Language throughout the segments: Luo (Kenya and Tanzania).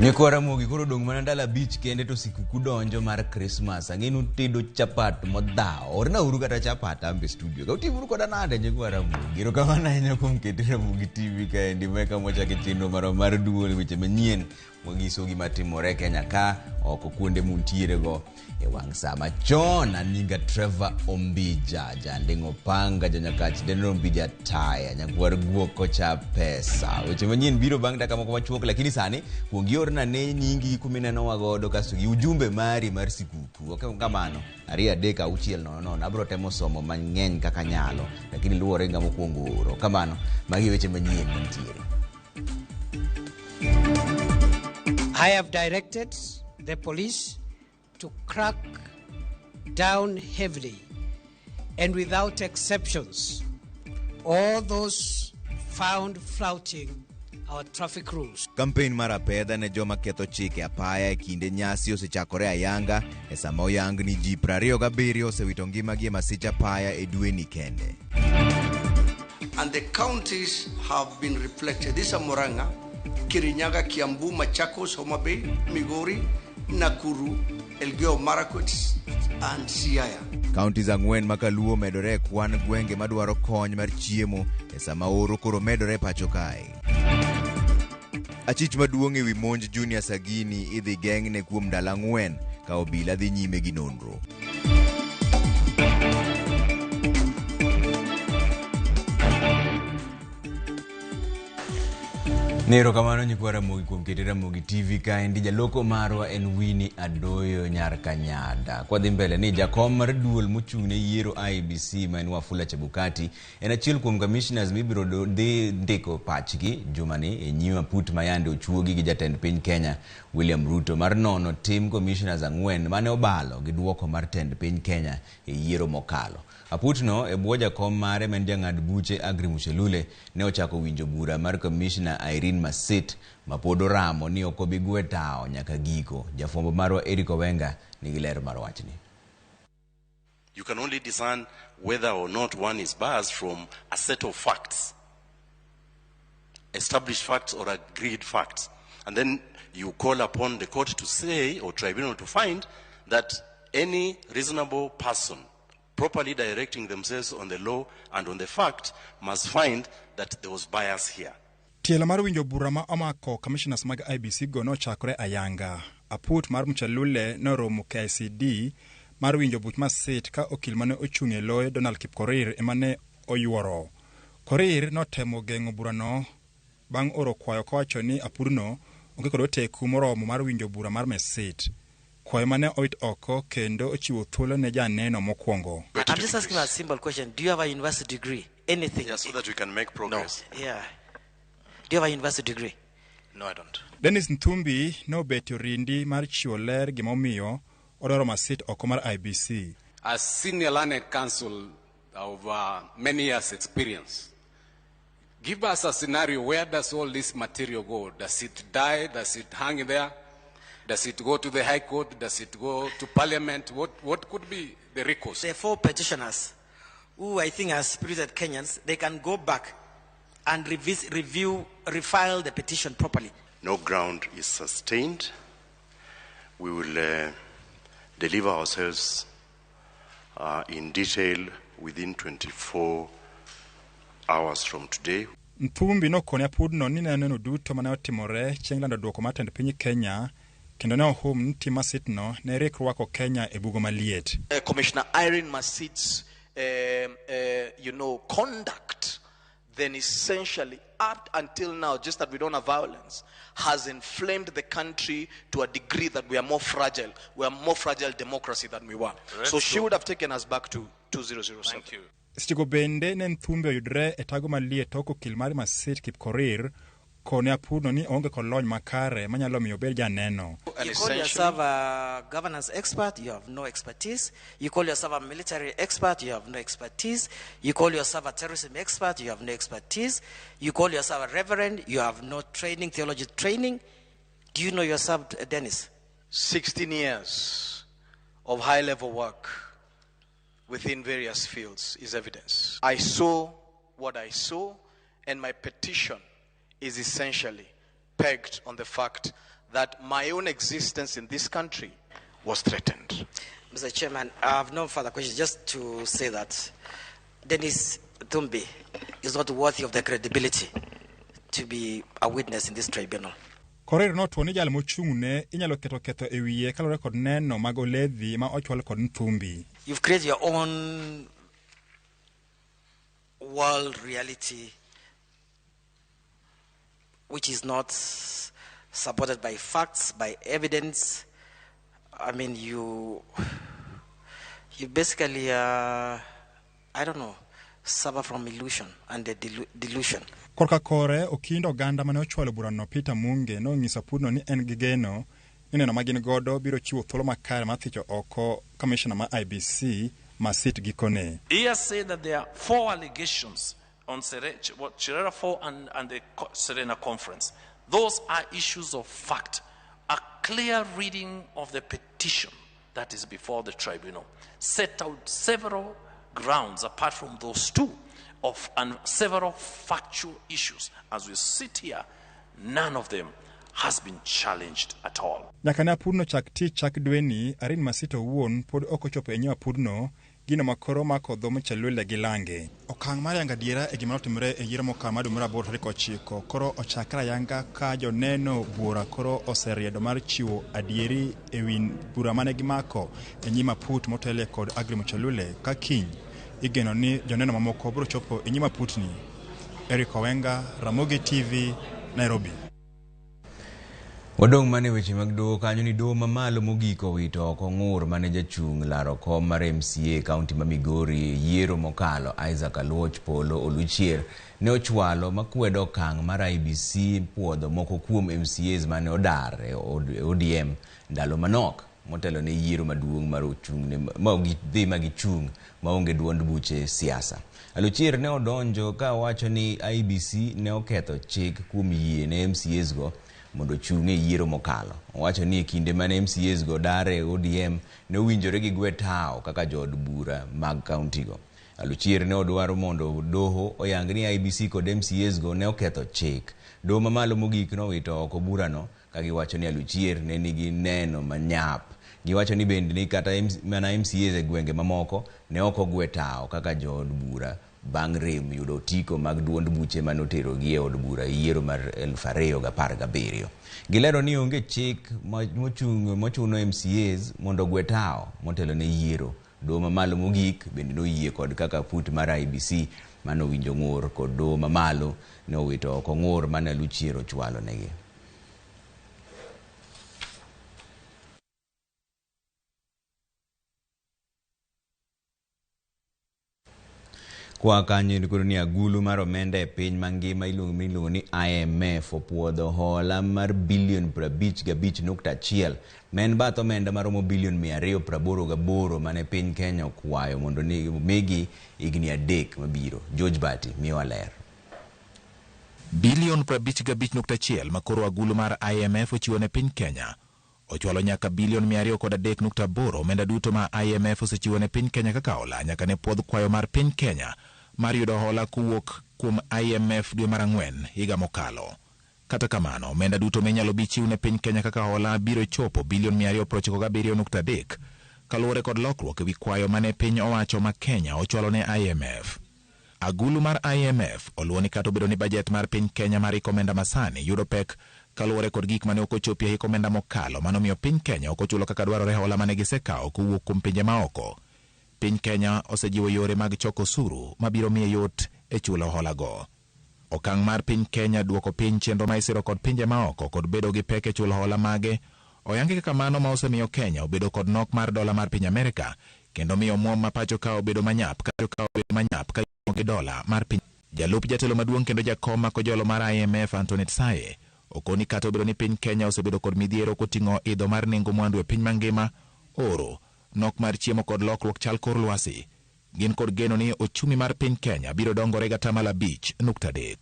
Nyako Ramogi koro dong mana ndala beach kende to sikuku donjo mar Christmas. Ang'enu tedo chapat modhao. Orna uru kata chapat ambe studio. Ka utimuru koda nade nyako Ramogi. Giro kamana ahinya kuom keto Ramogi TV kaendi meka mochake chenro mar duol weche manyien mogiso gima timore Kenya ka oko kuonde muntiere go e wang' saa machon. Aninga Trevor Ombija jandingo panga janyakach deno Ombija taya nyakwar guoko cha pesa. Weche manyien biro bang' dakika moko machuok, lakini sani kuongiorna ne nyingi kumineno wagodo kasto gi ujumbe mari mar sikuku. Ok kamano 2-3-6-9 abro temo somo mang'eny kaka nyalo, lakini luore nga mokuongo oro. Kamano magi weche manyien mantiere. I have directed the police to crack down heavily and without exceptions all those found flouting our traffic rules. Campaign mara pedha ne joma ketho chike apaya e kinde nyasi osechakore ayanga e sama oyang ni ji 27 osewito ngimagi e masich apaya e dwe ni kende. And the counties have been reflected. This is Murang'a, Kirinyaga, Kiambu, Machakos, Homa Bay, Migori, Nakuru, Elgeyo Marakwet and Siaya. Counties ang'wen makaluo medore kwan gwenge madwaro kony mar chiemo e sama oro koro medore pacho kae. Achich maduong' ewi monj Junior Sagini idhi geng'ne kuom ndalo 4 ka obila dhi nyime gi nonro. Nero kamano nyiko Ramogi kuom keto Ramogi TV kaendi. Jaloko marwa en Winnie Adoyo nyar Kanyada. Kwa dhi mbele ni jakom mar duol mochung'ne yiero IEBC maen Wafula Chebukati en achiel kuom commissioners mibiro dhi ndiko pachgi jumani e nyima put mayande ochuogi gi jatend piny Kenya William Ruto mar nono tim commissioners 4 mane obalo gi duoko mar tend piny Kenya e yiero mokalo. Aputno e bwo jakom mare men jang'ad buche Agri Mushelule ne ochako winjo bura mar Commissioner Irene Masit mapodo ramo ni okobi gwe tao nyaka giko. Jafombo marwa Eric Owenga nigi ler mar wachni. You can only discern whether or not one is biased from a set of facts, established facts or agreed facts. And then you call upon the court to say, or tribunal to find, that any reasonable person properly directing themselves on the law and on the fact must find that there was bias here. Tielo mar winjo bura ma omako commissioners mag IBC go no chakore ayanga. Aput mar Mushelule no romo KICD mar winjo buch Masit ka okil mane ochung'e loye Donald Kipkorir emane oyuoro. Korir no temo geng'o burano bang' oro kwayo kowacho ni apurno onge kod oteku moromo mar winjo bura mar Masit. Kwayo mane oit oko kendo ochiwo thuolo ne janeno mokwongo. I'm just asking a simple question. Do you have a university degree? Anything? Yeah, so that we can make progress. No. Yeah. Do you have a university degree? No, I don't. Dennis Nthumbi no betio rindi mar chiwo ler gimomiyo odwaro Masit oko mar IBC. As senior learned counsel of many years experience, give us a scenario. Where does all this material go? Does it die? Does it hang there? Does it go to the High Court? Does it go to Parliament? What could be the recourse? There are 4 petitioners who I think are spirited Kenyans. They can go back and refile the petition properly. No ground is sustained. We will deliver ourselves in detail within 24 hours from today. Nthumbi no kone apudno ni neno duto mane otimore chieng' lando duoko mar tend piny Kenya kendo ne ohum nti Masit no ne rwako Kenya e bugo maliet. Commissioner Irene Masit's conduct then essentially up until now, just that we don't have violence, has inflamed the country to a degree that we are more fragile. We are more fragile democracy than we were. So she would have taken us back to 2007. Thank you. Stigo bende ne Nthumbi oyudre e tago maliet oko okil mar Masit Kipkorir kone apudno ni onge kolony makare manyalo miyo bed janeno. You call yourself a governance expert, you have no expertise. You call yourself a military expert, you have no expertise. You call yourself a terrorism expert, you have no expertise. You call yourself a reverend, you have no training, theology training. Do you know yourself, Dennis? 16 years of high-level work within various fields is evidence. I saw what I saw, and my petition is essentially pegged on the fact that my own existence in this country was threatened. Mr. Chairman, I have no further questions. Just to say that Dennis Tumbi is not worthy of the credibility to be a witness in this tribunal. Korir notuo ni jal mochung'ne inyalo ketho e wiye kalore kod neno mag oledhi ma ochwal kod Ntumbi. You've created your own world reality which is not supported by facts, by evidence. I mean, you basically, I don't know, suffer from illusion and the delusion. Korka kore okindo ganda mane ochwalo burano Peter Munge no ng'iso pudno ni en gi geno ni neno magin godo biro chiwo thuolo makare mar thicho oko commissioner ma IBC Masit Gikone. He has said that there are 4 allegations on Cherera 4 and the Serena conference. Those are issues of fact. A clear reading of the petition that is before the tribunal set out several grounds apart from those 2 and several factual issues. As we sit here, none of them has been challenged at all. Nyaka pudno chak dweni Arin Masito wuon pod okochopo enyewa pudno gino makoro mako dho Mchelule gilange. Okang' mar yanga diera e gima notimre e yiero mokalo mar dwe mar 8 tarik 9 koro ochakra yanga ka joneno bura koro oseriedo mar chiwo adieri e wi bura mane gimako e nyima put motele kod Agri Mchelule ka kiny igeno ni joneno mamoko biro chopo e nyima putni. Eric Owenga, Ramogi TV, Nairobi. Wadong' mane weche mag doho kanyo ni doho mamalo mogik owito oko ng'ur mane jachung' laro kom mar MCA kaunti ma Migori yiero mokalo Isaac Aluoch Polo Oluchier ne ochwalo makwedo okang' mar IBC puodho moko kuom MCAs mane odar e ODM ndalo manok motelo ne yiero maduong' mar ochung'ne ma dhi magichung' maonge duond buche siasa. Aluchier ne odonjo ka wacho ni IBC ne oketho chik kuom yie ne MCAs go mondo chunge yiero mokalo. Wacho ni kinde mane MCAs go dare ODM ne winjore gi gwetao kaka jod bura mag kaunti go. Aluchier ne odwaro mondo doho oyang ni IBC kod MCAs go ne oketho chik. Doho mamalo mogik no wito oko burano ka giwacho ni Aluchier ne nigi neno manyap. Giwacho ni bende ni kata mana MCAs e gwenge mamoko ne oko gwetao kaka jod bura bang' rem yudo tiko mag duond buche manotero gi e od bura yiero mar 2017. Gilero ni onge chik mochuno MCAs mondo gwetao motelo ne yiero. Doho mamalo mogik bende noyie kod kaka put mar IBC manowinjo ng'ur kod doho mamalo ne owito oko ng'ur mane Aluchier ochwalo negi. Kwa kanyo ni agulu mar omenda e piny mangima iluongo ni IMF opuodho hola mar bilion 55.1 men bath omenda maromo bilion 288 mane piny Kenya okwayo mondo ni megi igni 3 mabiro. George Bati miwa ler. Bilion 55.1 makoro agulu mar IMF ochiwo ne piny Kenya ochwalo nyaka bilion 203.8 omenda duto ma IMF osechiwo ne piny Kenya kaka hola nyaka ne puodh kwayo mar piny Kenya mar yudo hola kuwuok kuom IMF dwe mar 4 higa mokalo. Kata kamano omenda duto minyalo bi chiw ne piny Kenya kaka hola biro chopo bilion 297.3 kaluwore kod lokruok ewi kwayo mane piny owacho ma Kenya ochwalo ne IMF. Agulu mar IMF oluoni kata obedo ni bajet mar piny Kenya mar omenda masani yudo pek kaluwore kod gik mane okochopie hik omenda mokalo manomiyo piny Kenya okochulo kaka dwarore hola mane gisekawo kuwuok kuom pinje maoko. Piny Kenya osejiwo yore mag choko osuru mabiro miyo yot e chulo hola go. Okang' mar piny Kenya duoko piny chenro ma isiro kod pinje maoko kod bedo gi pek e chulo hola mage oyangi kaka mano ma osemiyo Kenya obedo kod nok mar dola mar piny Amerika kendo miyo muom ma pacho ka obedo manyap ka gi dola mar piny. Jalup jatelo maduong' kendo jakom ma kojolo mar IMF Anthony Tsaye okoni kata obedo ni piny Kenya osebedo kod midhiero koting'o idho mar nengo mwandu e piny mangima, oro, nok mar chiemo kod lokruok chal kor lwasi. Gin kod geno ni ochumi mar piny Kenya biro dongore gi 5.3.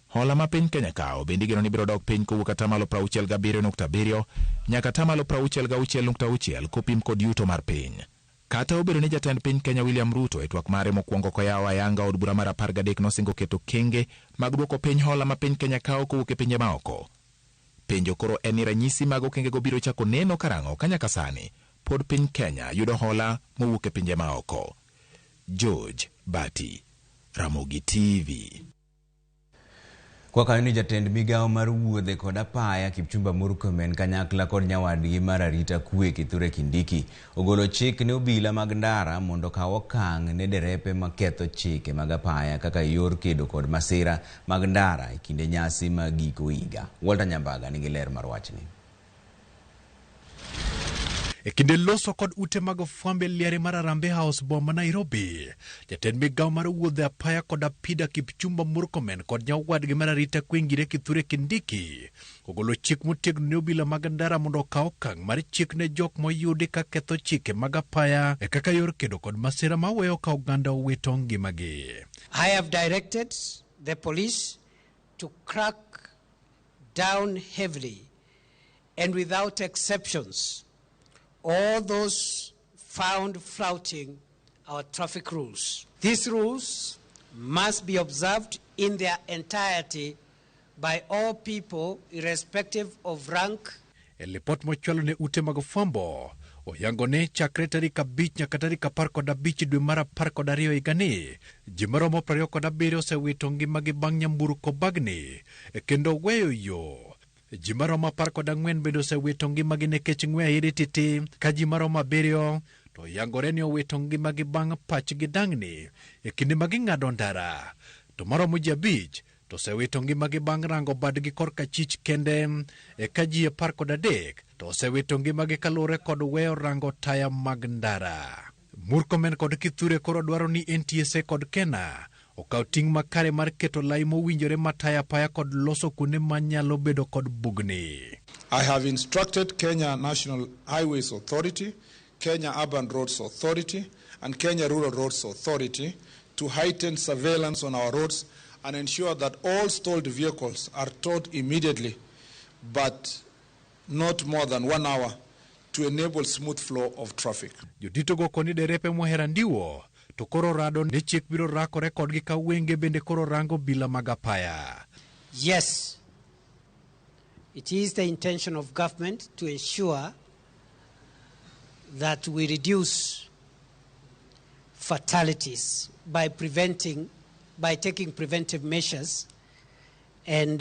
Hola ma piny Kenya kawo bende geno ni biro dok piny kowuok 67.7 nyaka 66.6 kopim kod yuto mar piny. Kata obedo ni jatend piny Kenya William Ruto e twak mare mokwongo koyawo ayanga od bura mar 13 nosingo keto kenge mag duoko piny hola ma piny Kenya kawo kowuok e pinje maoko. Penjo koro en ni ranyisi mag okengego biro chako neno karang'o ka nyaka sani pod piny Kenya yudo hola mowuok e pinje maoko. George Bati, Ramogi TV. Kwa kanyo ni jatend migao mar wuodhe kod apaya Kipchumba Murkomen kanyakla kod nyawadgi mar arita kwe Kithure Kindiki ogolo chik ne obila mag ndara mondo kaw okang' ne derepe maketho chike mag apaya kaka yor kedo kod masira mag ndara e kinde nyasi mag giko higa. Walter Nyambaga nigi ler mar wachni. E kinde loso kod ute mag fwambe liare mar Harambee House bomba Nairobi, jatend migao mar wuodhe apaya kod apida Kipchumba Murkomen kod nyawadgi mar arita kwe ngire Kithure Kindiki ogolo chik motegno ne obila mag ndara mondo okaw okang' mar chik ne jok moyudi ka ketho chike mag apaya e kaka yor kedo kod masira maweyo ka oganda owito ngimagi. I have directed the police to crack down heavily and without exceptions all those found flouting our traffic rules. These rules must be observed in their entirety by all people irrespective of rank. E lipot mochwalo ne ute mag fwambo oyango ne chakre tarik 5 nyaka tarik 15 dwe mar 12 higani, ji maromo 27 osewito ngimagi bang' nyamburko bagni kendo weyo yo. Ji maromo 14 bende osewito ngimagi nikech ng'we ahiri titi, ka ji maromo 7 to yangore ni owito ngimagi bang' pachgi dang'ni e kinde ma ging'ado ndara, to maromo ji 5 to osewito ngimagi bang' rango badgi korka chich kende, e ka ji 13 to osewito ngimagi kaluwore kod weyo rango taya mag ndara. Murkomen kod Kithure koro dwaro ni NTSA kod Kena okaw ting' makare mar keto lai mowinjore mataya apaya kod loso kuonde manyalo bedo kod bugni. I have instructed Kenya National Highways Authority, Kenya Urban Roads Authority, and Kenya Rural Roads Authority to heighten surveillance on our roads and ensure that all stalled vehicles are towed immediately, but not more than 1 hour, to enable smooth flow of traffic. Jodito go koni derepe mohera ndiwo to koro rado ni chik biro rakore kodgi ka wenge bende koro rango bila magapaya. Yes, it is the intention of government to ensure that we reduce fatalities by taking preventive measures, and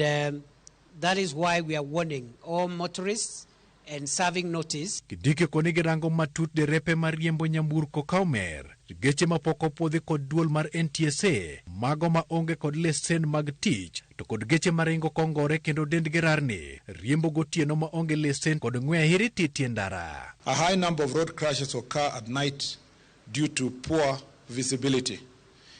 that is why we are warning all motorists and serving notice. Kindiki koni girango matut derepe mariembo nyamburko kaumer, geche mapoko podhi kod duol mar NTSA, mago ma onge kod lesen mag tich, to kod geche maringo kongore kendo dendgi rarni, riembo gotieno ma onge lesen kod ng'we ahiri titi ndara. A high number of road crashes occur at night due to poor visibility.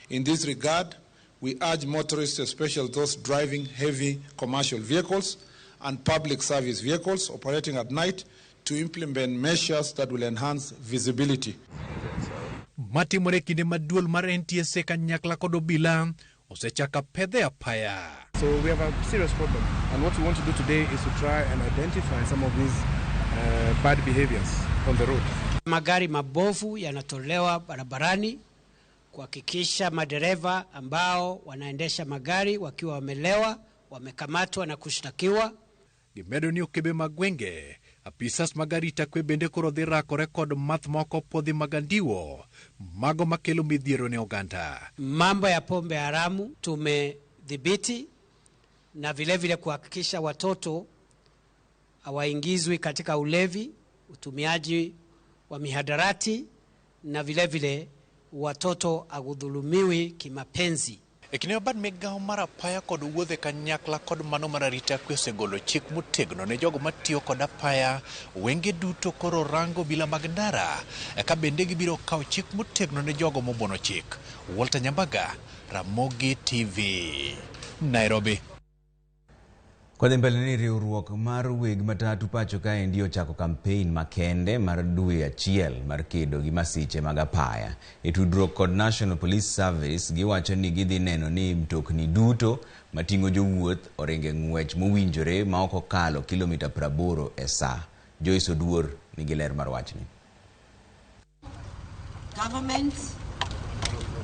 In this regard, we urge motorists, especially those driving heavy commercial vehicles and public service vehicles operating at night, to implement measures that will enhance visibility. Matimore kinde maduol mar NTSA kanyakla kod obila osechaka pedhe apaya. So we have a serious problem, and what we want to do today is to try and identify some of these bad behaviors on the road. Magari mabovu yanatolewa barabarani kuhakikisha madereva ambao wanaendesha magari wakiwa wamelewa wamekamatwa na kushtakiwa. Gimedo ni okebe magwenge, apisas magarita kwe bende koro dhi rakore kod math moko podhi magandiwo, mago makelo midhiero ne oganda. Mambo ya pombe haramu tumedhibiti, na vile kuhakikisha watoto hawaingizwi katika ulevi, utumiaji wa mihadarati, na vile watoto agudhulumiwi kimapenzi. Ekine bad migao mar apaya kod wuodhe kanyakla kod mano mar arita kwe osegolo chik motegno ne jogo matiyo kod apaya, wenge duto koro rango bila mag ndara, eka bende gibiro kawo chik motegno ne jogo mobuono chik. Walter Nyambaga, Ramogi TV, Nairobi. Kwa mbele ni riwruok mar weg matatu pacho kae ndio chako campaign makende mar dwe achiel mar kedo gi masiche mag apaya. E tudruok kod National Police Service giwacho ni gidhi neno ni mtokni duto mating'o jowuoth oringe ng'wech mowinjore ma ok okalo kilomita 80 e saa. Joyce Oduor nigi ler mar wachni. Government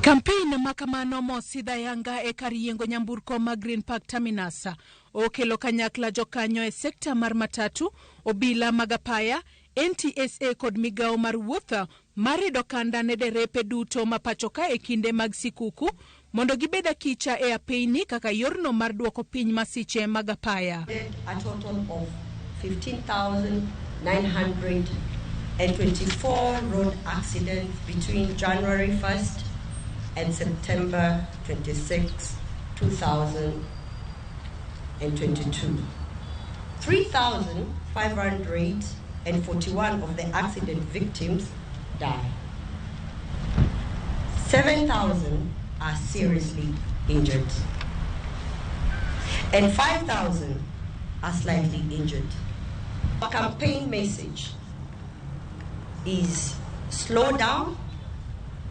Campaign makamano mosidha yanga e kar yiengo nyamburko ma Green Park Terminus okelo kanyakla jokanyo e sekta mar matatu, obila magapaya, NTSA kod migao mar wuotha marido kanda ne derepe duto mapachoka e kinde mag sikuku mondo gibeda kicha e apeyni kaka yorno mar duoko piny masiche magapaya. A total of 15,924 road accidents between January 1st and September 26, 2022. 3,541 of the accident victims died. 7,000 are seriously injured. And 5,000 are slightly injured. Our campaign message is slow down,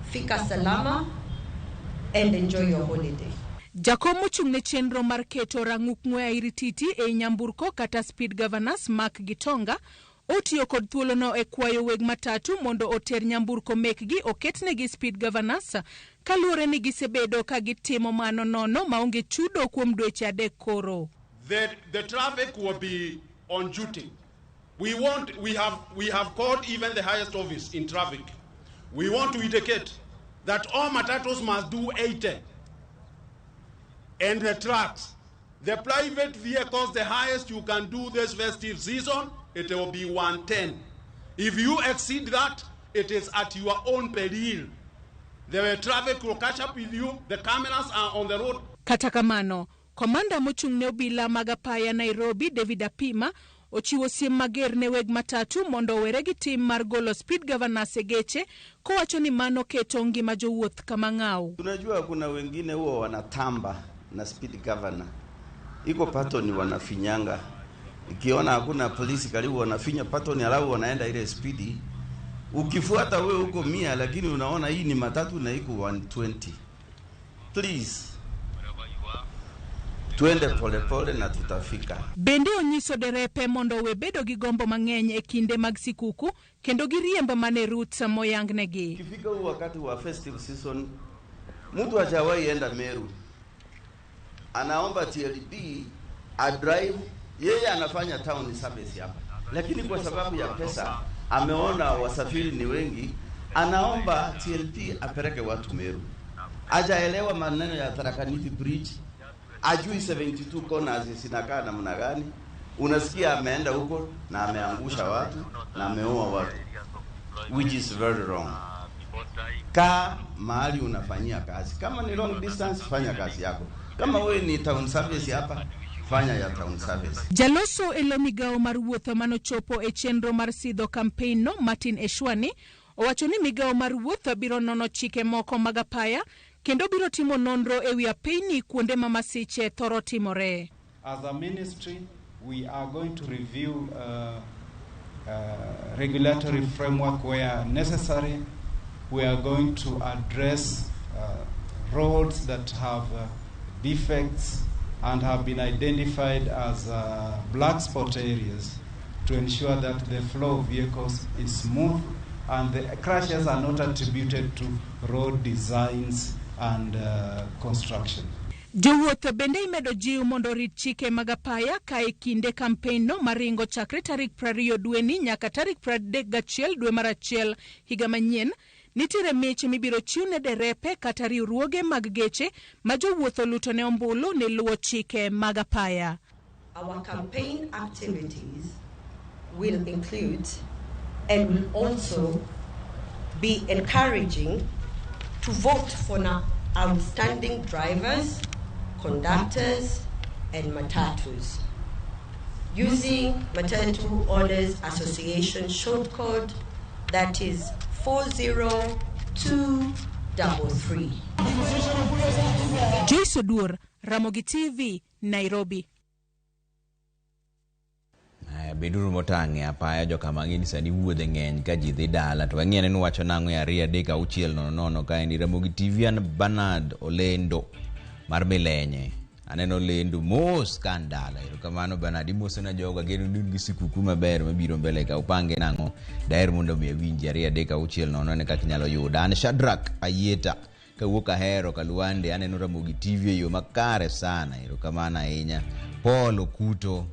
fika salama, and enjoy your holiday. Jakomo chungne chenro mar keto rang'uk ng'we irititi e nyamburko kata speed governors Mark Gitonga otiyo kod thuolono e kwayo weg matatu mondo oter nyamburko mekgi oketnegi speed governors kaluore ni gisebedo ka gitimo mano nono maonge chudo kuom dweche adek koro. The traffic will be on duty. We have called even the highest office in traffic. We want to indicate that all matatus must do 80. And the trucks, the private vehicles, the highest you can do this festive season, it will be 110. If you exceed that, it is at your own peril. The traffic will catch up with you. The cameras are on the road. Katakamano, komanda mochungne obila magapaya Nairobi, David Apima, ochiwo siem mager ne weg matatu mondo were gi tim mar golo speed governors e geche kowacho ni mano keto ngima jowuoth kama ng'au. Tunajua kuna wengine huwa wanatamba na speed governor. Iko patoni wanafinyanga. Ikiona hakuna polisi karibu wanafinya patoni alafu wanaenda ile speedi. Ukifuata wewe uko 100 lakini unaona hii ni matatu na iko 120. Please. Tuende pole pole na tutafika. Bende onyiso derepe mondo webedo gi gombo mang'eny e kinde mag sikuku kendo giriemba mane routes moyangnegi. Kifika wakati wa festive season, mtu hajawahi enda Meru. Anaomba TLB a drive, yeye anafanya town service hapa. Lakini kwa sababu ya pesa, ameona wasafiri ni wengi, anaomba TLB apeleke watu Meru. Hajaelewa maneno ya Tharaka Nithi Bridge. Ajui 72 corners zinakaa namna gani. Unasikia ameenda huko na ameangusha watu na ameua watu, which is very wrong. Mahali unafanyia kazi, kama ni long distance fanya kazi yako, kama wewe ni town service hapa fanya ya town service. Jaloso elomigao mar wuotho manochopo e chenro mar sidho campaign no Martin Eshwani owacho ni migao mar wuotho biro nono chike moko magapaya kendo biro timo nonro e wi apeyni kuonde mamasiche thoro timore. As a ministry, we are going to review regulatory framework where necessary. We are going to address roads that have defects and have been identified as black spot areas to ensure that the flow of vehicles is smooth and the crashes are not attributed to road designs and construction. Jowuoth bende imedo jiw mondo rit chike magapaya ka e kinde campaign no maringo chakre tarik 20 dweni nyaka tarik 31 dwe mar achiel higa manyien. Nitire meche mibiro chiwne derepe kata riwruoge mag geche ma jowuoth luto ne ombulu ne luwo chike magapaya. Our campaign activities will include and will also be encouraging to vote for outstanding drivers, conductors, and matatus. Using Matatu Owners Association short code that is 40233. Joyce Odur, Ramogi TV, Nairobi. Beduru motange apaya joka mang'eni sani wuodhe ng'eny ka ji dhi dala to wang'eni wacho nang'o ya 3:600 ka en Ramogi TV an Bernard Olendo mar Milenye aneno lendo mos kan dala kamano Bernard mos na joga geno ngi sikuku maber mabiro mbele ka upange nang'o daher mondo mi winji 3:600 ne kaka nyalo yuda an Shadrack Ayeta kawuok Ahero Kaluande, aneno Ramogi TV yo makare sana, erokamano ahinya. Paul Okuto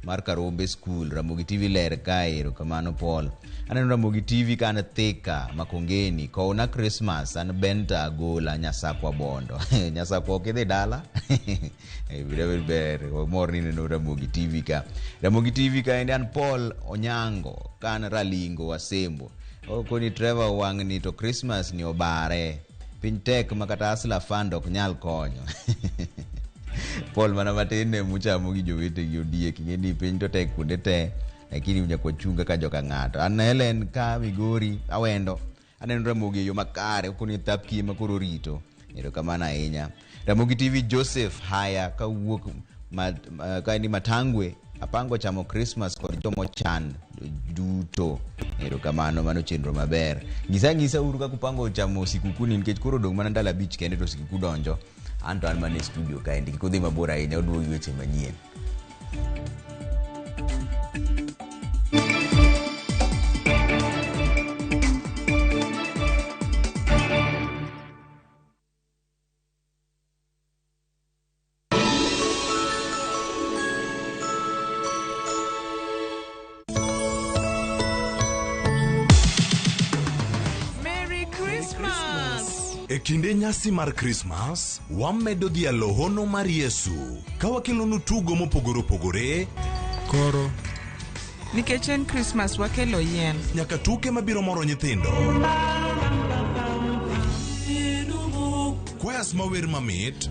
mar Karombe School, Ramogi TV ler kae, erokamano Paul. Aneno Ramogi TV kana Thika Makongeni, kowna Christmas, an Benta Agola Nyasakwa Bondo. Nyasakwa okidhi dala? Ber, morni neno Ramogi TV ka. Ramogi TV ka ende an Paul Onyango, kan Ralingo Wasembo. Koni Trevor Wangni to Christmas ni obare. Piny tek makata asla fund ok nyal konyo. Paul mana matin ne muchamo gi jowete gi ondiek, ing'eni piny to tek kuonde te, lakini unyako chunga ka joka ng'ato. An Helen ka Migori awendo, aneno Ramogi yo makare, koni thapki makoro rito. Erokamano ahinya. Ramogi TV Joseph Haya kawuok kaendi Matangwe, apango chamo Christmas kod jomo chan duto. Erokamano, mano chenro maber. Ngisa uru ka kupango chamo sikukuu nikech koro dong mana ndalo 5 kende to sikukuu donjo. Anto an mane studio kaendi kikudhi mabor ahinya, oduogi weche manyien. E kinde nyasi mar Christmas, wamedo dhi alohono mar Yesu, ka wakelonu tugo mopogore opogore, koro nikech en Christmas wakelo yien, nyaka tuke mabiro moro nyithindo, kwayas mawer mamit,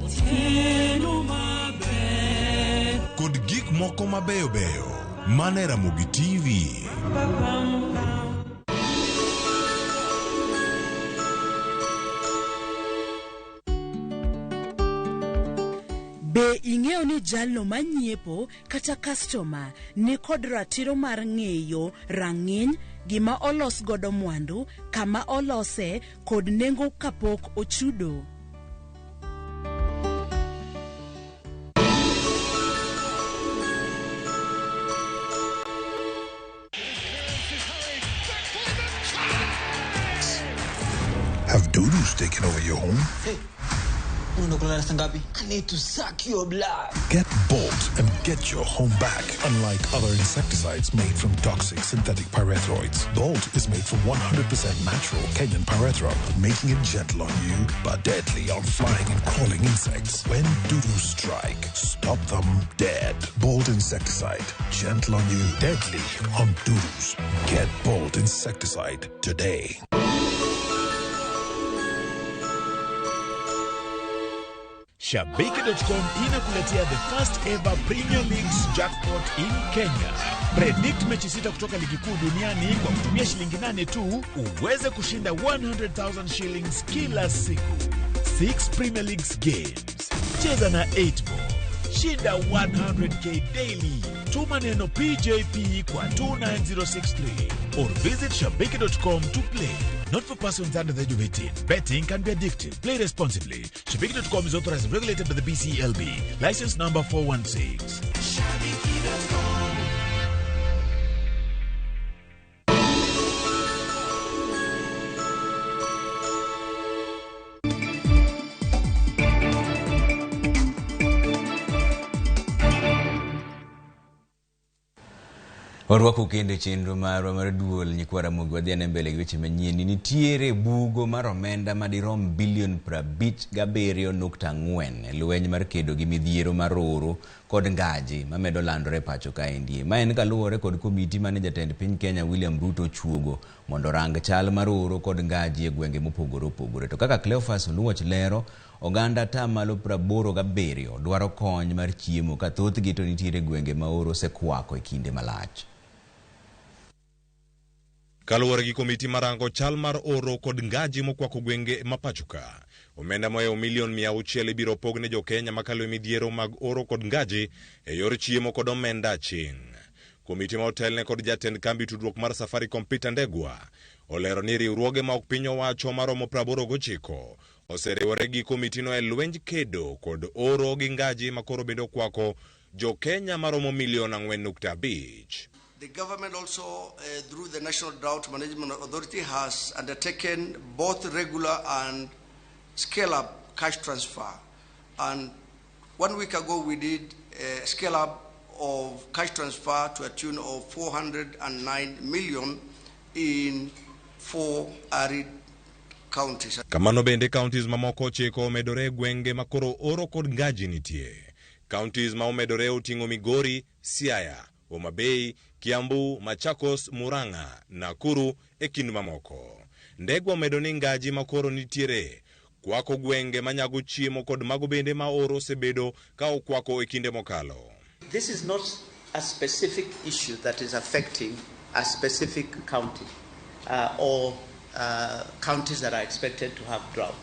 kod gik moko mabeyo beyo. Mane Ramogi TV. Be ing'eyo ni jalno manyiepo kata customer ni kod ratiro mar ng'eyo rang'iny, gima olos godo mwandu, kama olose kod nengo kapok ochudo? Have doodles taken over your home? Hey. I need to suck your blood. Get Bolt and get your home back. Unlike other insecticides made from toxic synthetic pyrethroids, Bolt is made from 100% natural Kenyan pyrethrum, making it gentle on you but deadly on flying and crawling insects. When doodles strike, stop them dead. Bolt insecticide, gentle on you, deadly on doodles. Get Bolt insecticide today. Shabiki.com inakuletea the first ever Premier Leagues jackpot in Kenya. Predict mechi 6 kutoka ligi kuu duniani kwa kutumia shilingi 8 tu, uweze kushinda 100,000 shillings kila siku. 6 Premier Leagues games. Cheza na 8 ball. Shinda 100k daily. Tuma neno PJP kwa 29063 or visit shabiki.com to play. Not for persons under the age of 18. Betting can be addictive. Play responsibly. Shabiki.com is authorized and regulated by the BCLB. License number 416. Shabiki.com. Orwako kende chenro mar duol nyikwa Ramogi wadhiane mbele gi weche manyien. Nitiere bugo mar omenda madirom bilion 57.4 lweny mar kedo gi midhiero mar oro kod ngaji mamedo landore pacho kaendi. Ma en kaluwore kod komiti mane jatend piny Kenya William Ruto chuogo mondo rang chal mar oro kod ngaji e gwenge mopogore opogore. To kaka Cleophas Oluoch lero, oganda tamalo 87 dwaro kony mar chiemo ka thothgi to nitiere gwenge ma oro sekwako e kinde malach. Kaluwore gi komiti marango chal mar oro kod ngaji mokwako gwenge mapachuka, omenda moyo milion 600 biro pogne jo Kenya makalo midhiero mag oro kod ngaji e yor chiemo kod omenda ching. Komiti ma otelne kod jatend kambi tudruok mar Safaricom Peter Ndegwa olero ni riwruoge ma ok piny owacho maromo 89 oseriwore gi komiti no e lwenj kedo kod oro gi ngaji makoro bendo kwako jo Kenya maromo milion 4.5. The government also, through the National Drought Management Authority, has undertaken both regular and scale up cash transfer. And 1 week ago, we did a scale up of cash transfer to a tune of 409 million in 4 arid counties. Kamano bende counties mamoko chiko omedore gwenge makoro oro kod ngaji nitie. Counties ma omedore oting'o Migori, Siaya, Homa Bay, Kiambu, Machakos, Murang'a, Nakuru e kind mamoko. Ndegwa omedo ni ngaji makoro nitiere kwako gwenge manyago chiemo kod mago bende ma oro sebedo ka okwako e kinde mokalo. This is not a specific issue that is affecting a specific county or counties that are expected to have drought.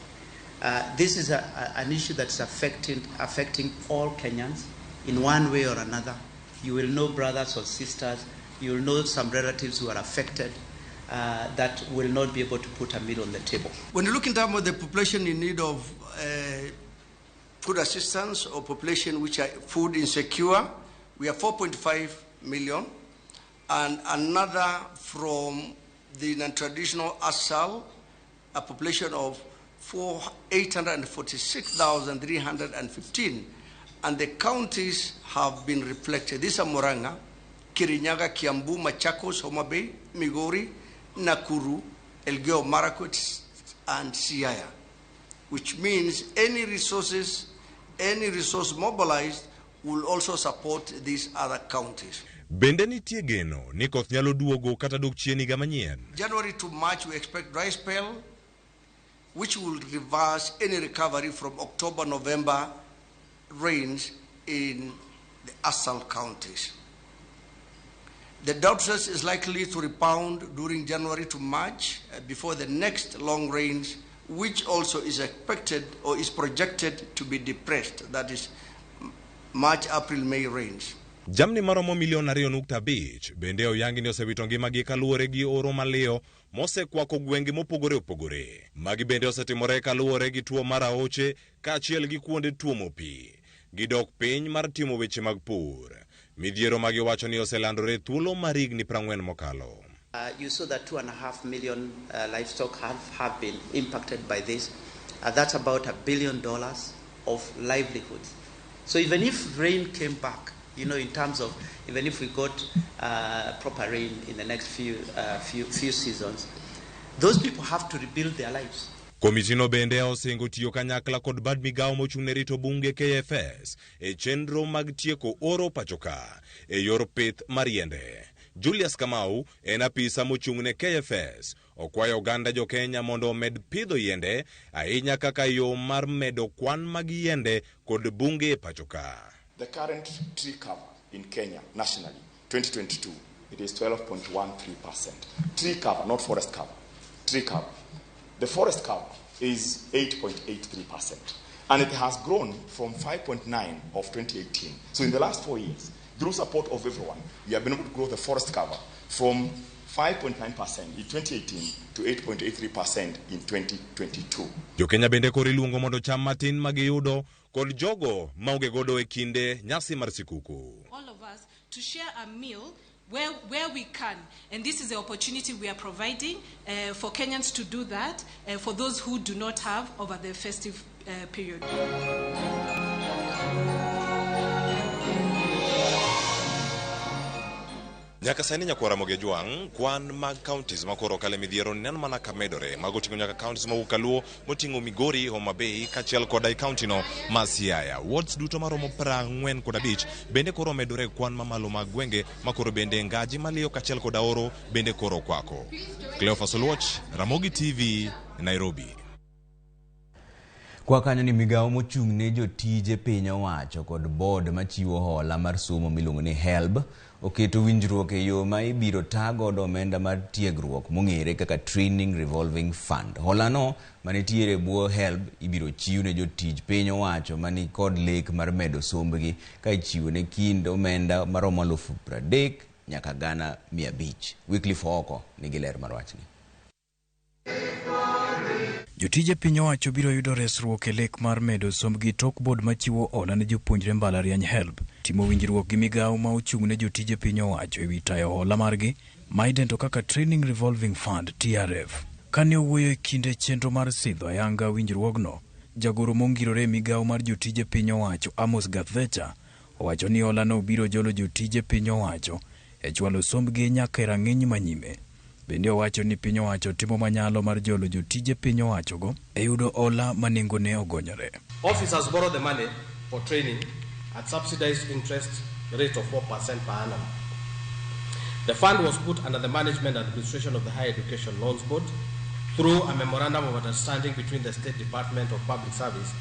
This is an issue that's affecting all Kenyans in one way or another. You will know brothers or sisters, you will know some relatives who are affected that will not be able to put a meal on the table. When you look in terms of the population in need of food assistance or population which are food insecure, we are 4.5 million, and another from the non-traditional ASAL, a population of 846,315, and the counties have been reflected. These are Murang'a, Kirinyaga, Kiambu, Machakos, Homa Bay, Migori, Nakuru, Elgeyo Marakwet, and Siaya, which means any resource mobilized will also support these other counties. Bende nitie geno ni koth nyalo duogo kata dok chien higa manyien. January to March we expect dry spell, which will reverse any recovery from October-November rains in the ASAL counties. The drought is likely to rebound during January to March before the next long rains, which also is expected or is projected to be depressed. That is March, April, May rains. Jamni maromo milion 2.5 bende oyangi ni osewito ngimagi kaluwore gi oro maleo mosekwako gwenge mopogore opogore. Magi bende osetimore kaluwore gi tuo mar aoche kaachiel gi kuonde tuomo pi. Gidok piny mar timo weche mag pur. Midhiero magi wacho ni oselandore thuolo mar higni 40 mokalo. You saw that 2.5 million livestock have been impacted by this. That's about $1 billion of livelihoods. So even if rain came back, you know, in terms of even if we got proper rain in the next few seasons, those people have to rebuild their lives. Komitino bende osingo tiyo kanyakla kod bad migao mochung'ne rito bunge KFS e chenro mag tieko oro pachoka e yor pith mar yiende. Julius Kamau en apisa mochung'ne KFS okwayo oganda jo Kenya mondo omed pidho yiende ahinya kaka yo mar medo kwan mag yiende kod bunge e pachoka. The current tree cover in Kenya nationally, 2022, it is 12.13%. Tree cover, not forest cover. Tree cover. The forest cover is 8.83%. And it has grown from 5.9 of 2018. So in the last 4 years, through support of everyone, we have been able to grow the forest cover from 5.9% in 2018 to 8.83% in 2022. Jo Kenya bende kori luongo mondo cham matin magiyudo kod jogo maonge godo e kinde nyasi mar sikuku. All of us to share a meal where we can, and this is the opportunity we are providing for Kenyans to do that, for those who do not have over the festive period. Nyaka sani nyakwara moge juang kwan mag counties makoro kale midhiero nan mana kamedore magotingo nyaka counties ma Ukaluo motingo Migori, Homa Bay kachiel kod ai county no ma Siaya. Wards duto maromo 45 bende koro medore kwan mamalo mag gwenge makoro bende ngaji malio kachiel kod oro bende koro kwako. Cleophas Oluoch, Ramogi TV, Nairobi. Kwa kanyo ni migao mochung'ne jotije piny owacho kod board machiwo hola mar somo miluongo ni HELB oketo winjruok e yo ma ibiro tagodo omenda mar tiegruok mong'ere kaka Training Revolving Fund. Holano manitiere bwo HELB ibiro chiw ne jotij piny owacho mani kod lek mar medo sombgi ka ichiwo ne kind omenda maromo 30,000 nyaka 500,000. Wycliffe Oko nigi ler mar wachni. Jotije piny owacho biro yudo resruok e lek mar medo sombgi tok board machiwo hola ne jopuonjre mbalariany HELB timo winjruok gi migao ma ochung' ne jotije piny owacho ewi tayo hola margi ma idento kaka Training Revolving Fund TRF. Kane owuoyo e kinde chenro mar sidho ayanga winjruogno, jagoro mongirore migawo mar jotije piny owacho Amos Gathecha owacho ni holano biro jolo jotije piny owacho e chwalo sombgi nyaka e rang'iny manyime. Bende owacho ni piny owacho timo manyalo mar jolo jotije piny owachogo e yudo hola ma nengone ogonyore. Officers borrow the money for training at subsidized interest rate of 4% per annum. The fund was put under the management and administration of the Higher Education Loans Board through a memorandum of understanding between the State Department of Public Service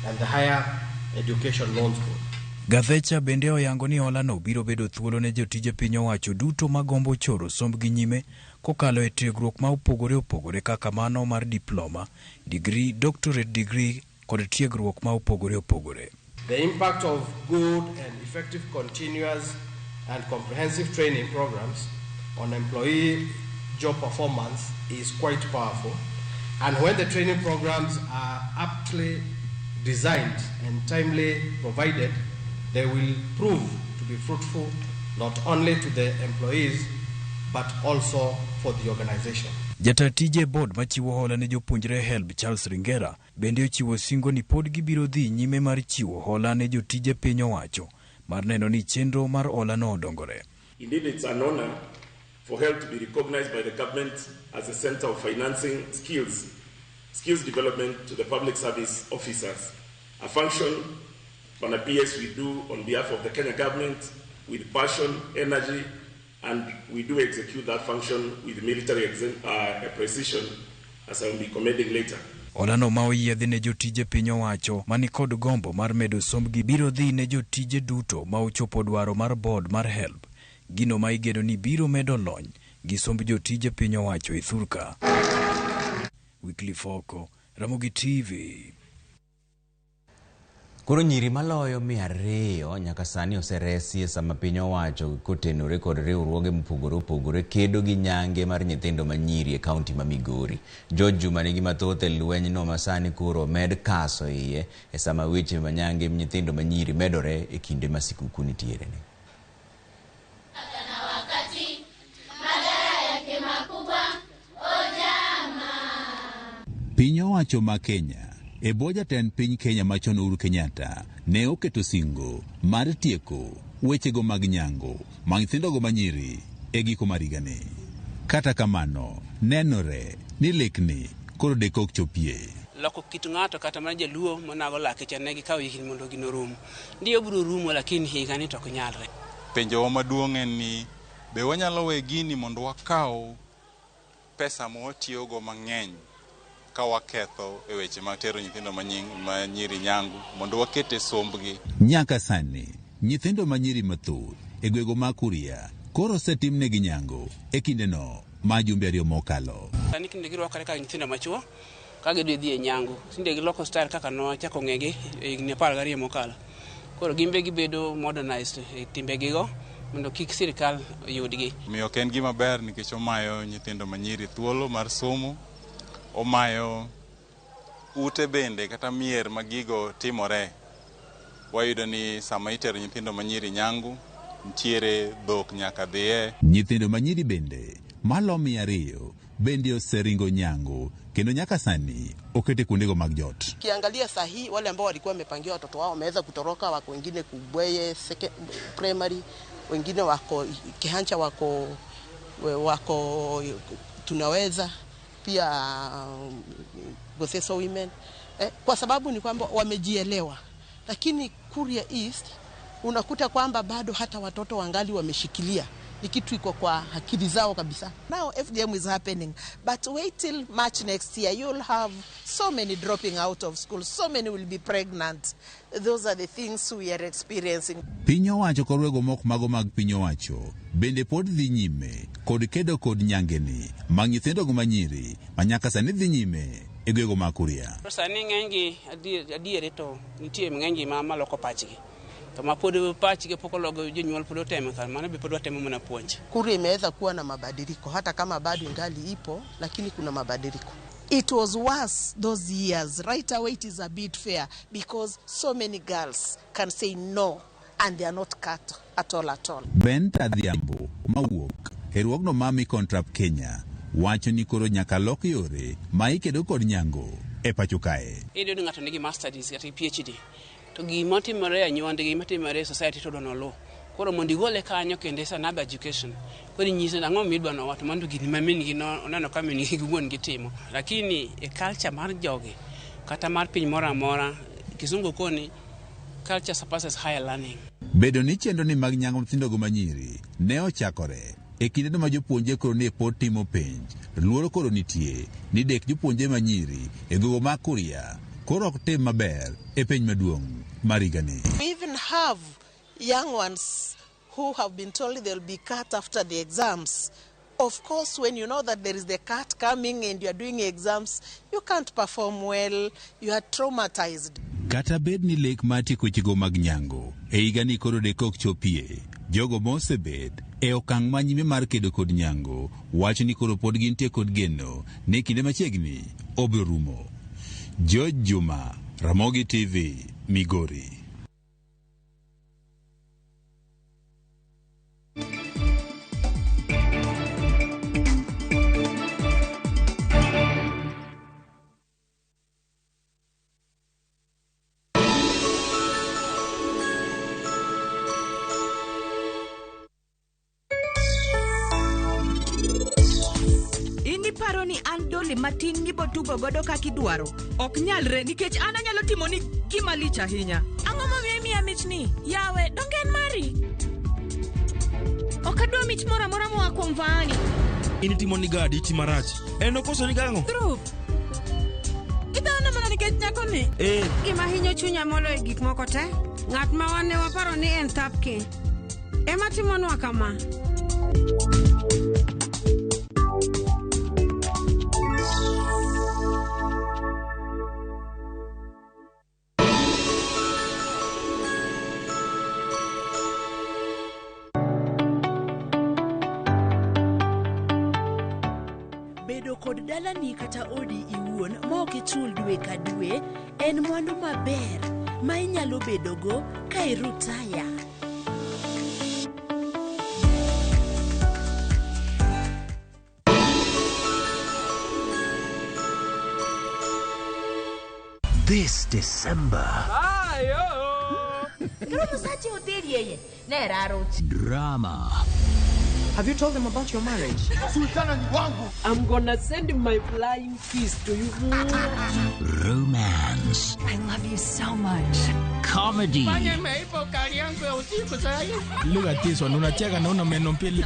and the Higher Education Loans Board. Gathecha bende oyango ni holano biro bedo thuolo ne jotije piny owacho duto magombo choro sombgi nyime kokalo e tiegruok ma opogore opogore kaka mano mar diploma, degree, doctorate degree kod tiegruok ma opogore opogore. The impact of good and effective continuous and comprehensive training programs on employee job performance is quite powerful, and when the training programs are aptly designed and timely provided, they will prove to be fruitful not only to the employees but also for the organization. Jatatije board machiwo hola ne jopuonjre HELB Charles Ringera bende ochiwo singo ni pod gibiro dhi nyime mar chiwo hola ne jotije piny owacho mar neno ni chenro mar hola no odongore. Indeed, it's an honor for HELB to be recognized by the government as a center of financing skills development to the public service officers, a function on a PS we do on behalf of the Kenya government with passion, energy, and we do execute that function with military precision, as I will be commending later. Holano ma oyiedhi ne jotije piny owacho mani kod gombo mar medo sombgi biro dhi ne jotije duto ma ochopo dwaro mar board mar HELB, gino ma igeno ni biro medo lony gi somb jotije piny owacho e thurka. Wycliffe Oko, Ramogi TV. Koro nyiri maloyo 200 nyaka sani oseresi e sama piny owacho kotenore kod riwruoge mopogore opogore kedo gi nyange mar nyithindo manyiri e kaunti ma Migori. George Juma nigi mathoth e lwenyno masani koro med kaso iye e sama weche manyange nyithindo manyiri medore e kinde ma sikuku nitiere ni. Piny owacho ma Kenya e bwo jatend piny Kenya machon Uhuru Kenyatta ne oketo singo mar tieko wechego mag nyango mag nyithindogo manyiri e giko mar higani. Kata kamano, nenore ni lekni koro dekok chopie. Loko kit ng'ato kata mana jaluo monago lake cha ne gikawo higni mondo gino rum. Ndiyo biro rumo lakini higani to ok nyalre. Penjo maduong' en ni be wanyalo we gini mondo wakaw pesa motiyogo mang'eny ka waketho e weche mag tero nyithindo manyiri nyangu mondo wakete sombgi. Nyaka sani nyithindo manyiri mathoth e gwego ma Kuria koro osetimnegi nyango e kindeno ma jumbe 2 mokalo. Sani kinde girwakore ka nyithindo machuo ka gidhi dhi e nyangu, sinde giloko style kaka nochako ng'egi e higni 12 mokalo. Koro gimbe gibedo modernized e timbegigo mondo kik sirikal yudgi. Miyo ok en gima ber nikech omayo nyithindo manyiri thuolo mar somo, omayo ute bende kata mier magigo timore. Wayudo ni sama itero nyithindo manyiri nyangu ntiere dhok nyaka dhiye. Nyithindo manyiri bende malo 200 bende oseringo nyango kendo nyaka sani okete kuondego mag jot. Kiangalia sahi wale ambao walikuwa wamepangiwa watoto wao wameweza kutoroka, wako wengine Kubweye primary, wengine wako Kihancha, wako tunaweza pia Goseso women kwa sababu ni kwamba wamejielewa, lakini Kuria East unakuta kwamba bado hata watoto wangali wameshikilia ni kitu iko kwa akili zao kabisa. Now FDM is happening, but wait till March next year, you'll have so many dropping out of school, so many will be pregnant. Those are the things we are experiencing. Piny owacho kod wego mok mago mag piny owacho bende pod dhi nyime kod kedo kod nyangeni mag nyithindogo manyiri ma nyaka sani dhi nyime e gwego ma Kuria. Sani ng'enygi adiere to nitie ng'enygi ma maloko pachgi. To mapod pachgi poko logo jonyuol pod otemo kan maana be pod watemo mana puonj. Kuria imeweza kuwa na mabadiliko hata kama bado ingali ipo, lakini kuna mabadiliko. It was worse those years. Right away it is a bit fair because so many girls can say no and they are not cut at all. Ben Tadhiambo mawuok e riwruogno Mami Contract Kenya wacho ni koro nyaka lok yore ma ikedo kod nyango e pacho kae. Iyudo ni ng'ato nigi master's kata PhD to gima timore anyuonde gima timore society to dono lo. Koro mondo igole kanyo kendo is another education. Koro nyise ang'o midwa no watu mondo gini mamin gi oneno ka min gi wuon gitimo. Lakini e culture mar jogi kata mar piny moro amora kisungu koni culture surpasses higher learning. Bedo ni chenro ni mag nyango nyithindogo manyiri ne ochakore e kinde ma jopuonje koro ne pod timo penj. Luoro koro nitie ni dek jopuonje manyiri e gogo ma Kuria koro ok tim maber e penj maduong' mar higani. We even have young ones who have been told they'll be cut after the exams. Of course, when you know that there is the cut coming and you are doing exams, you can't perform well, you are traumatized. Kata bed ni lek mati kuchigo mag nyango e higani koro dekok chopie, jogo mosebed e okang' manyime mar kedo kod nyango wacho ni koro pod gintie kod geno ni kinde machiegni obiro rumo. George Juma, Ramogi TV, Migori. Paro ni an dole matin mibo tugo godo kakidwaro ok nyalre nikech an anyalo timo ni gima lich ahinya. Ang'o momiyo miya mitni? Yawe, dongen mari? Ok adwa mich moro amora moa kuom Vani. In timo ni gadi ti marach. En okoso ni gang'o? Dhruv. Idhaona mana nikech nyako ni? Gima hinyo chunya moloyo gik moko te. Ng'at ma wane waparo ni en thapki. Ema timonwa kama. Kod dalani kata odi iwuon ma ok ichul dwe ka dwe en mwandu maber ma inyalo bedogo ka irutaya. This December, drama. Have you told them about your marriage? I'm gonna send my flying fist to you. Romance. I love you so much. Comedy. Look at this one. Unacheka na una meno mbili.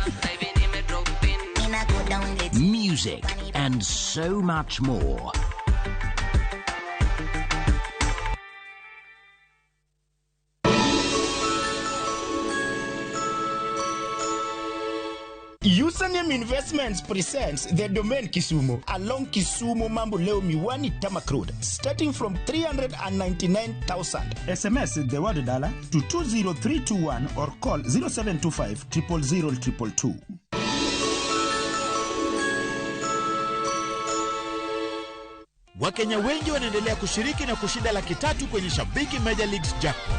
Music and so much more. Username Investments presents the domain Kisumu along Kisumu Mambo Leo Miwani Tamak Road, starting from 399,000. SMS the word dollar to 20321 or call 0725 000 222. Wakenya wengi wanaendelea kushiriki na kushinda $300,000 kwenye Shabiki Major Leagues Jackpot.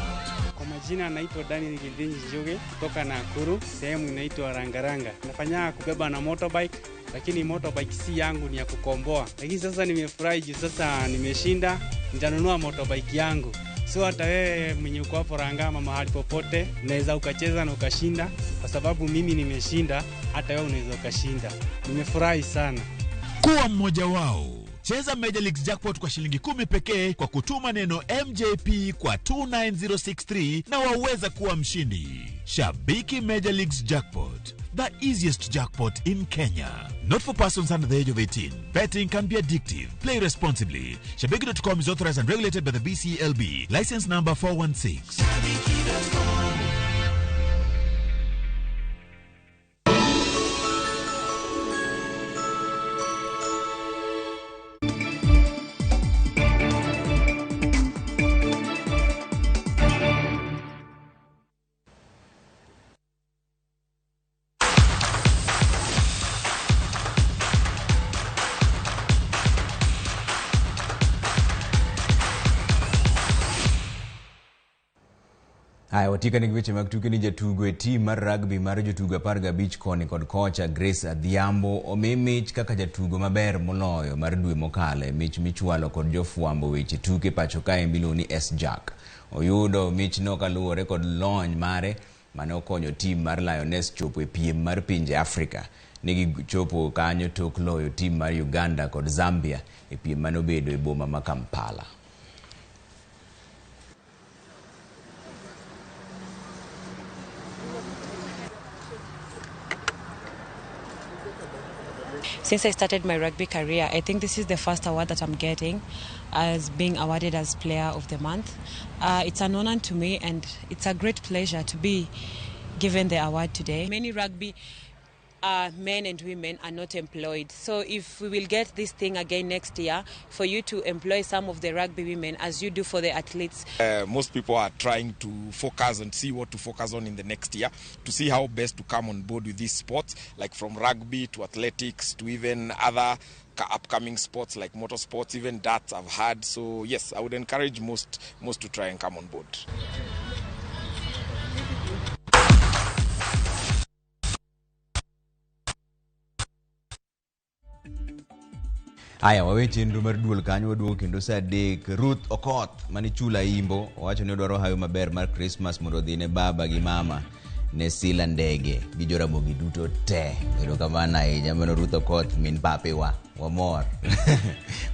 Jina naitwa Daniel Gildinji Njoge kutoka Nakuru, sehemu inaitwa Rangaranga. Nafanya kubeba na motorbike, lakini motorbike si yangu, ni ya kukomboa. Lakini sasa nimefurahi juu sasa nimeshinda, nitanunua motorbike yangu. So hata wewe mwenye uko hapo Rangama mahali popote, unaweza ukacheza na ukashinda kwa sababu mimi nimeshinda, hata wewe unaweza ukashinda. Nimefurahi sana. Kuwa mmoja wao. Cheza Major Leagues Jackpot kwa shilingi 10 pekee kwa kutuma neno MJP kwa 29063 na waweza kuwa mshindi. Shabiki Major Leagues Jackpot, the easiest jackpot in Kenya. Not for persons under the age of 18. Betting can be addictive. Play responsibly. Shabiki.com is authorized and regulated by the BCLB. License number 416. Haya, watika ni weche mag tuke ni jatugo e team mar rugby mar jotugo 15 koni kod kocha Grace Adhiambo omimich kaka jatugo maber moloyo mar dwe mokale, mich michwalo kod jofwambo weche tuke pacho kae miloni S Jack. Oyudo mich no kaluwore kod lony mare mane okonyo team mar Lioness chopo e piem mar pinje Afrika. Nigi chopo kanyo tok loyo team mar Uganda kod Zambia e piem mane obedo e boma ma Kampala. Since I started my rugby career, I think this is the first award that I'm getting as being awarded as Player of the Month. It's an honor to me and it's a great pleasure to be given the award today. Many rugby men and women are not employed. So if we will get this thing again next year, for you to employ some of the rugby women as you do for the athletes. Most people are trying to focus and see what to focus on in the next year to see how best to come on board with these sports, like from rugby to athletics to even other upcoming sports like motorsports, even darts I've had. So yes, I would encourage most to try and come on board. Aya, waweche ndu mar duol kanyo waduogo kendo sa 3 Ruth Okoth mani chula Imbo owacho ni odwaro hayo maber mar Christmas mondo dhine baba gi mama ne sila ndege gi joramogi duto te. Ero kamana ahinya mano Ruth Okoth min pape wa mor.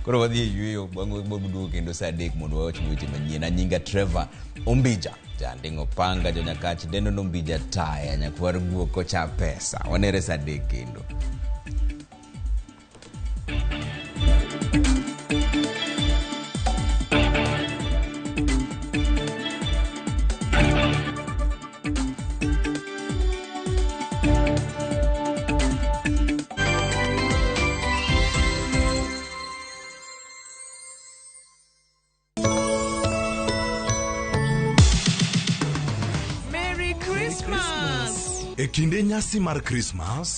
Koro wadhi e yweyo waduogo kendo sa 3 mondo wawach weche manyien. Anyinga Trevor Ombija jandingo panga jonyakachi dendo Ombija taya nyakwar guo kocha pesa. Wanere sa 3 kendo. E kinde nyasi mar Christmas